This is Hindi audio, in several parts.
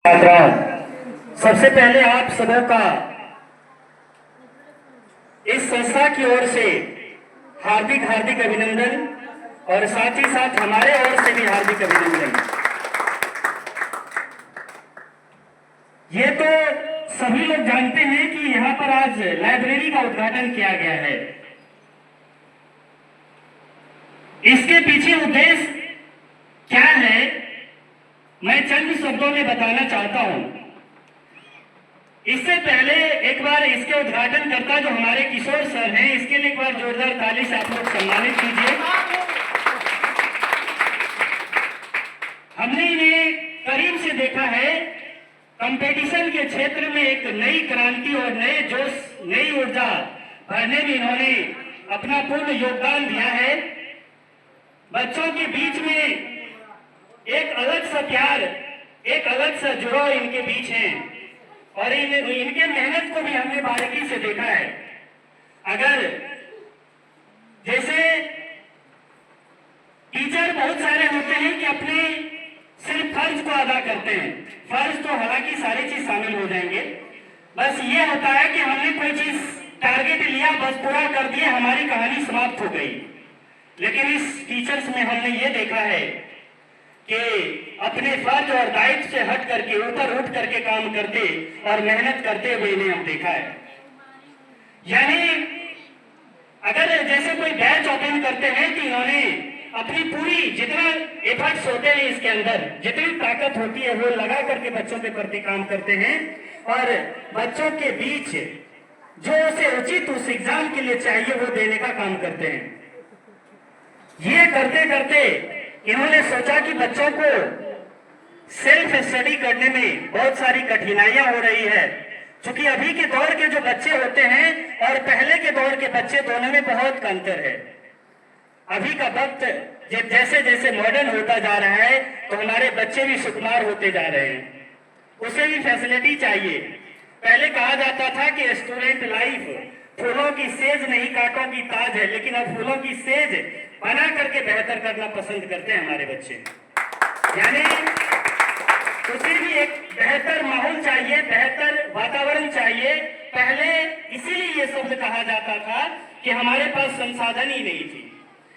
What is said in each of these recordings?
छात्राओं, सबसे पहले आप सबों का इस संस्था की ओर से हार्दिक हार्दिक अभिनंदन और साथ ही साथ हमारे ओर से भी हार्दिक अभिनंदन। ये तो सभी लोग जानते हैं कि यहाँ पर आज लाइब्रेरी का उद्घाटन किया गया है। इसके पीछे उद्देश्य क्या है, मैं चंद शब्दों में बताना चाहता हूं। इससे पहले एक बार इसके उद्घाटन करता जो हमारे किशोर सर हैं, इसके लिए एक बार जोरदार ताली से आप लोग सम्मानित कीजिए। हमने इन्हें करीब से देखा है। कंपटीशन के क्षेत्र में एक नई क्रांति और नए जोश, नई ऊर्जा भरने में इन्होंने अपना पूर्ण योगदान दिया है। बच्चों के बीच में एक अलग सा प्यार, एक अलग सा जुड़ाव इनके बीच है और इनके मेहनत को भी हमने बारीकी से देखा है। अगर जैसे टीचर बहुत सारे होते हैं कि अपने सिर्फ फर्ज को अदा करते हैं, फर्ज तो हालांकि सारी चीज शामिल हो जाएंगे, बस ये होता है कि हमने कोई चीज टारगेट लिया, बस पूरा कर दिया, हमारी कहानी समाप्त हो गई। लेकिन इस टीचर्स में हमने ये देखा है कि अपने फर्ज और दायित्व से हट करके ऊपर उठ करके काम करते और मेहनत करते हुए इन्हें हम देखा है। यानी अगर जैसे कोई बैच ओपन करते हैं कि इन्होंने अपनी पूरी जितना एफर्ट्स होते हैं इसके अंदर, जितनी ताकत होती है वो लगा करके बच्चों के प्रति काम करते हैं और बच्चों के बीच जो उसे उचित उस एग्जाम के लिए चाहिए वो देने का काम करते हैं। ये करते करते इन्होंने सोचा कि बच्चों को सेल्फ स्टडी करने में बहुत सारी कठिनाइयां हो रही है, क्योंकि अभी के दौर के जो बच्चे होते हैं और पहले के दौर के बच्चे, दोनों में बहुत अंतर है। अभी का वक्त जैसे जैसे मॉडर्न होता जा रहा है तो हमारे बच्चे भी सुकुमार होते जा रहे हैं, उसे भी फैसिलिटी चाहिए। पहले कहा जाता था कि स्टूडेंट लाइफ फूलों की सेज नहीं कांटों की ताज है, लेकिन अब फूलों की सेज बना करके बेहतर करना पसंद करते हैं हमारे बच्चे। यानी उसे भी एक बेहतर माहौल चाहिए, बेहतर वातावरण चाहिए। पहले इसीलिए ये शब्द कहा जाता था कि हमारे पास संसाधन ही नहीं थी,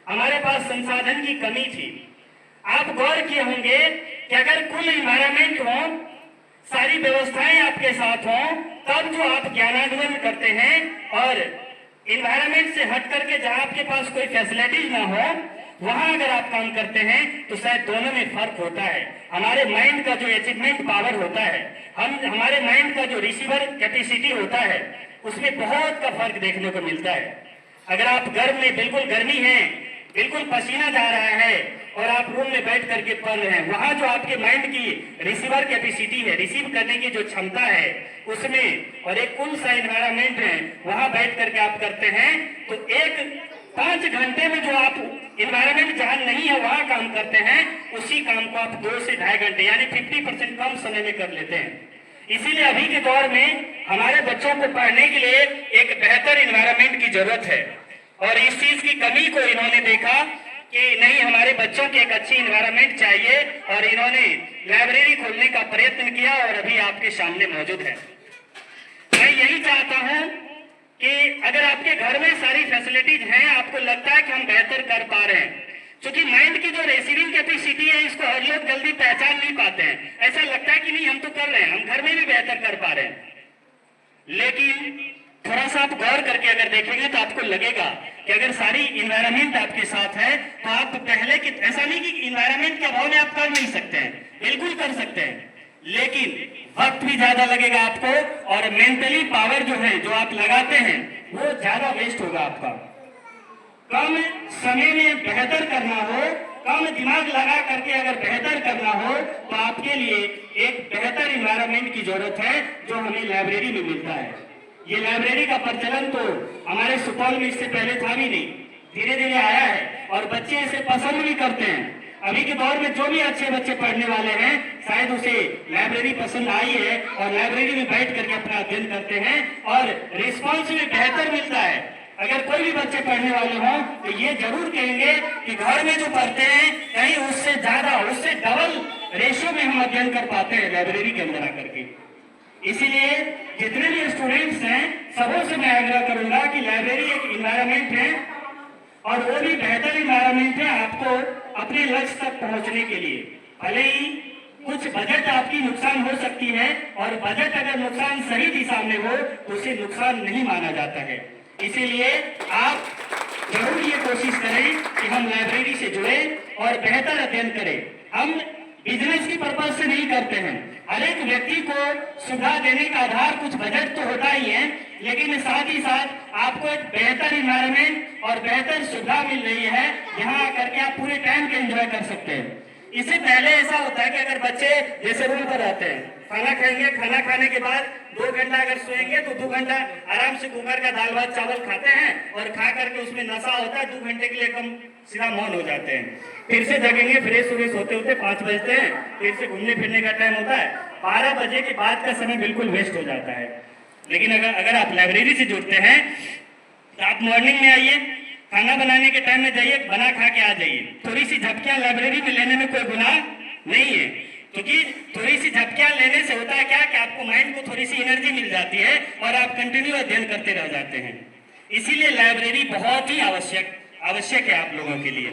हमारे पास संसाधन की कमी थी। आप गौर किए होंगे कि अगर कुल इन्वायरमेंट हो, सारी व्यवस्थाएं आपके साथ हों, तब जो आप ज्ञानार्जन करते हैं, और इन्वायरमेंट से हट करके जहां आपके पास कोई फैसिलिटीज ना हो वहां अगर आप काम करते हैं तो शायद दोनों में फर्क होता है। हमारे माइंड का जो अचीवमेंट पावर होता है, हमारे माइंड का जो रिसीवर कैपेसिटी होता है, उसमें बहुत का फर्क देखने को मिलता है। अगर आप गर्म में बिल्कुल गर्मी है, बिल्कुल पसीना जा रहा है और आप रूम में बैठ करके पढ़ रहे हैं, वहां जो आपके माइंड की रिसीवर कैपेसिटी है, रिसीव करने की जो क्षमता है उसमें, और एक कौन सा एनवायरनमेंट है वहां बैठ करके आप करते हैं, तो 5 घंटे में जो आप एनवायरनमेंट जहां नहीं है वहां काम करते हैं, उसी काम को आप 2 से ढाई घंटे यानी 50% कम समय में कर लेते हैं। इसीलिए अभी के दौर में हमारे बच्चों को पढ़ने के लिए एक बेहतर एनवायरनमेंट की जरूरत है, और इस चीज की कमी को इन्होंने देखा कि नहीं, हमारे बच्चों की एक अच्छी एनवायरनमेंट चाहिए, और इन्होंने लाइब्रेरी खोलने का प्रयत्न किया और अभी आपके सामने मौजूद है। मैं यही चाहता हूं कि अगर आपके घर में सारी फैसिलिटीज हैं, आपको लगता है कि हम बेहतर कर पा रहे हैं, क्योंकि माइंड की जो रिसीविंग कैपेसिटी है इसको हर लोग जल्दी पहचान नहीं पाते हैं। ऐसा लगता है कि नहीं, हम तो कर रहे हैं, हम घर में भी बेहतर कर पा रहे हैं। लेकिन थोड़ा सा आप गौर करके अगर देखेंगे तो आपको लगेगा कि अगर सारी इन्वायरमेंट आपके साथ है तो आप पहले की, ऐसा नहीं कि इन्वायरमेंट के अभाव में आप कर नहीं सकते हैं, बिल्कुल कर सकते हैं, लेकिन वक्त भी ज्यादा लगेगा आपको, और मेंटली पावर जो है, जो आप लगाते हैं, वो ज्यादा वेस्ट होगा आपका। कम समय में बेहतर करना हो, कम दिमाग लगा करके अगर बेहतर करना हो, तो आपके लिए एक बेहतर इन्वायरमेंट की जरूरत है, जो हमें लाइब्रेरी में मिलता है। ये लाइब्रेरी का प्रचलन तो हमारे सुपौल में इससे पहले था भी नहीं, धीरे धीरे आया है और बच्चे इसे पसंद भी करते हैं। अभी के दौर में जो भी अच्छे बच्चे पढ़ने वाले हैं, शायद उसे लाइब्रेरी पसंद आई है और लाइब्रेरी में बैठ करके अपना अध्ययन करते हैं और रिस्पॉन्स भी बेहतर मिलता है। अगर कोई भी बच्चे पढ़ने वाले हों तो ये जरूर कहेंगे कि घर में जो पढ़ते हैं कहीं उससे ज्यादा, उससे डबल रेशियो में हम अध्ययन कर पाते हैं लाइब्रेरी के अंदर आकर के। इसीलिए जितने भी स्टूडेंट्स हैं सबों से मैं आग्रह करूंगा कि लाइब्रेरी एक इन्वायरमेंट है और वो भी बेहतर इन्वायरमेंट है आपको अपने लक्ष्य तक पहुंचने के लिए। भले ही कुछ बजट आपकी नुकसान हो सकती है और बजट अगर नुकसान सही दिशा में हो तो उसे नुकसान नहीं माना जाता है। इसीलिए आप जरूर ये कोशिश करें कि हम लाइब्रेरी से जुड़े और बेहतर अध्ययन करें। हम बिजनेस की पर्पज से नहीं करते हैं। हर एक व्यक्ति को सुविधा देने का आधार कुछ बजट तो होता ही है, लेकिन साथ ही साथ आपको एक बेहतर इन्वायरमेंट और बेहतर सुविधा मिल रही है। यहाँ आकर के आप पूरे टाइम के एंजॉय कर सकते हैं। इससे पहले ऐसा होता है कि अगर बच्चे जैसे रूम पर रहते हैं, खाना खाएंगे, खाना खाने के बाद 2 घंटा अगर सोएंगे तो 2 घंटा आराम से कुकर का दाल भात चावल खाते हैं और खा करके उसमें नशा होता है। 2 घंटे के लिए हम सीधा मौन हो जाते हैं, फिर से जगेंगे, फ्रेश व्रेश होते होते 5 बजते हैं, फिर से घूमने फिरने का टाइम होता है। 12 बजे के बाद का समय बिल्कुल वेस्ट हो जाता है। लेकिन अगर आप लाइब्रेरी से जुड़ते हैं तो आप मॉर्निंग में आइए, खाना बनाने के टाइम में जाइए, बना खा के आ जाइए। थोड़ी सी झपकियां लाइब्रेरी में लेने में कोई गुनाह नहीं है, क्योंकि थोड़ी सी झपकियां लेने से होता है क्या कि आपको माइंड को थोड़ी सी एनर्जी मिल जाती है और आप कंटिन्यू अध्ययन करते रह जाते हैं। इसीलिए लाइब्रेरी बहुत ही आवश्यक है आप लोगों के लिए।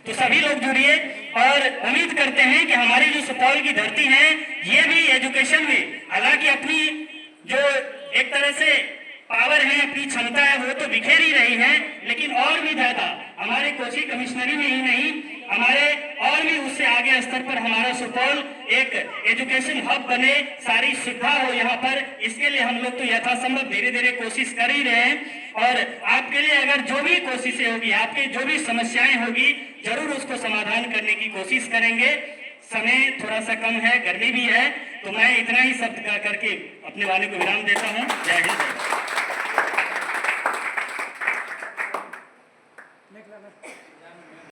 तो सभी लोग जुड़िए और उम्मीद करते हैं कि हमारी जो सुपौल की धरती है ये भी एजुकेशन में, हालांकि अपनी जो एक तरह से पावर है, अपनी क्षमता है, वो तो बिखेर ही रही है, लेकिन और भी ज्यादा हमारे कोसी कमिश्नरी में ही नहीं, हमारे और भी उससे आगे स्तर पर हमारा सुपौल एक एजुकेशन हब बने, सारी सुविधा हो यहाँ पर। इसके लिए हम लोग तो यथासंभव धीरे धीरे कोशिश कर ही रहे हैं और आपके लिए अगर जो भी कोशिशें होगी, आपके जो भी समस्याएं होगी, जरूर उसको समाधान करने की कोशिश करेंगे। समय थोड़ा सा कम है, गर्मी भी है, तो मैं इतना ही शब्द करके अपने वाले को विराम देता हूँ। जय हिंद।